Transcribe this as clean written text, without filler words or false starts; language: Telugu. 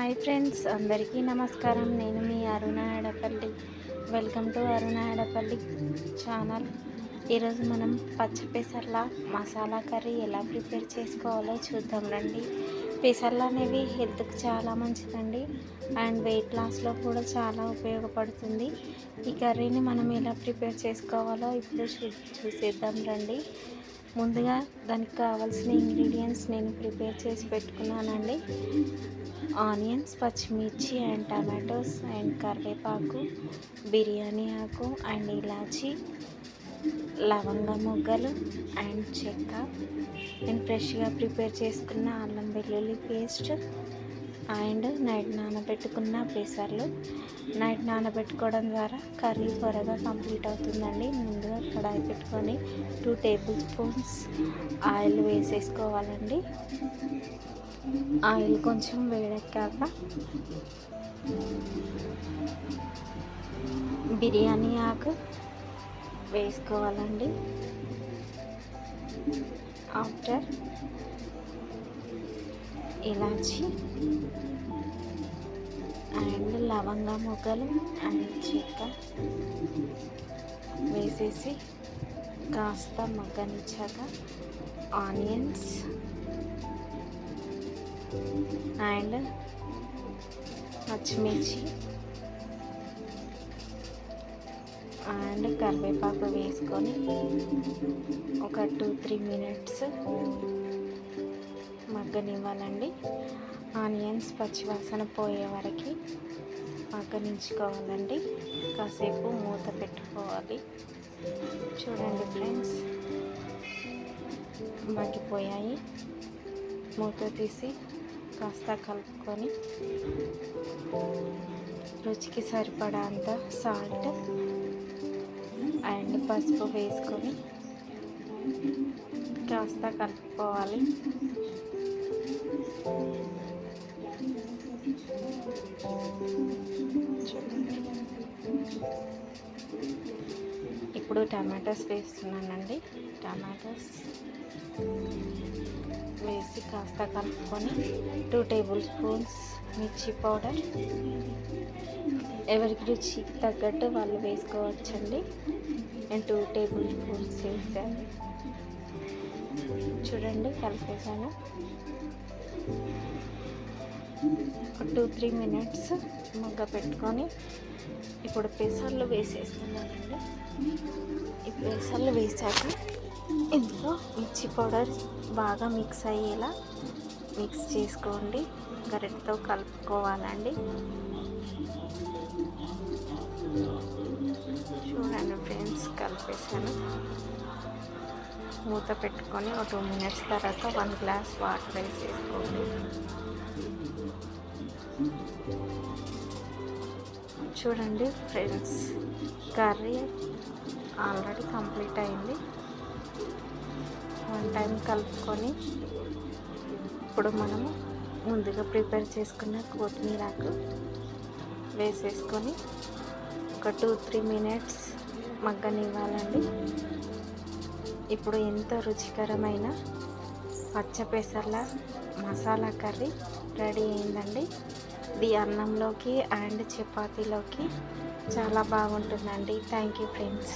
హాయ్ ఫ్రెండ్స్, అందరికీ నమస్కారం. నేను మీ Aruna Edapalli. Welcome to Aruna Edapalli channel. ఈరోజు మనం పచ్చపెసర్ల మసాలా కర్రీ ఎలా ప్రిపేర్ చేసుకోవాలో చూద్దాం రండి. పెసర్లు అనేవి హెల్త్కి చాలా మంచిదండి అండ్ వెయిట్ లాస్లో కూడా చాలా ఉపయోగపడుతుంది. ఈ కర్రీని మనం ఎలా ప్రిపేర్ చేసుకోవాలో ఇప్పుడు చూసేద్దాం రండి. ముందుగా దానికి కావాల్సిన ఇంగ్రీడియంట్స్ నేను ప్రిపేర్ చేసి పెట్టుకున్నానండి. ఆనియన్స్, పచ్చిమిర్చి అండ్ టమాటోస్ అండ్ కరివేపాకు, బిర్యానీ ఆకు అండ్ ఇలాచి, లవంగ మొగ్గలు అండ్ చెక్క, నేను ఫ్రెష్గా ప్రిపేర్ చేసుకున్న అల్లం వెల్లుల్లి పేస్ట్ అండ్ నైట్ నానబెట్టుకున్న పెసర్లు. నైట్ నానబెట్టుకోవడం ద్వారా కర్రీ త్వరగా కంప్లీట్ అవుతుందండి. ముందుగా కడాయి పెట్టుకొని 2 టేబుల్ స్పూన్స్ ఆయిల్ వేసేసుకోవాలండి. ఆయిల్ కొంచెం వేడెక్కాక బిర్యానీ ఆకు వేసుకోవాలండి. ఆఫ్టర్ ఇలాచి అండ్ లవంగ మొగ్గలు అండ్ చెక్క వేసేసి కాస్త మగ్గనిచ్చాక ఆనియన్స్ అండ్ పచ్చిమిర్చి అండ్ కరివేపాకు వేసుకొని ఒక 2-3 మినిట్స్ మగ్గనివ్వాలండి. ఆనియన్స్ పచ్చివాసన పోయే వరకు మగ్గనించుకోవాలండి. కాసేపు మూత పెట్టుకోవాలి. చూడండి ఫ్రెండ్స్, మగ్గిపోయాయి. మూత తీసి కాస్త కలుపుకొని రుచికి సరిపడా అంత సాల్ట్ అండ్ పసుపు వేసుకొని కాస్త కలుపుకోవాలి. ఇప్పుడు టమాటోస్ వేస్తున్నానండి. టమాటోస్ వేసి కాస్త కలుపుకొని 2 టేబుల్ స్పూన్స్ మిర్చి పౌడర్, ఎవరికి రుచికి తగ్గట్టు వాళ్ళు వేసుకోవచ్చండి. నేను 2 టేబుల్ స్పూన్స్ వేసాను. చూడండి, కలిపేసాను. 2-3 మినిట్స్ మగ్గ పెట్టుకొని ఇప్పుడు పెసర్లు వేసేస్తున్నానండి. ఈ పెసర్లు వేసాక ఇందులో మిర్చి పౌడర్ బాగా మిక్స్ అయ్యేలా మిక్స్ చేసుకోండి. గరిటెతో కలుపుకోవాలండి. చూడండి ఫ్రెండ్స్, కలిపేసాను. మూత పెట్టుకొని ఒక 2 మినిట్స్ తర్వాత 1 గ్లాస్ వాటర్ వేసేసుకోండి. చూడండి ఫ్రెండ్స్, కర్రీ ఆల్రెడీ కంప్లీట్ అయింది. 1 టైం కలుపుకొని ఇప్పుడు మనము ముందుగా ప్రిపేర్ చేసుకున్న కొత్తిమీరకు వేసేసుకొని ఒక 2-3 మినిట్స్ మగ్గనివ్వాలండి. ఇప్పుడు ఎంతో రుచికరమైన పచ్చపెసర్ల మసాలా కర్రీ రెడీ అయిందండి. ఇది అన్నంలోకి అండ్ చపాతీలోకి చాలా బాగుంటుందండి. Thank you friends.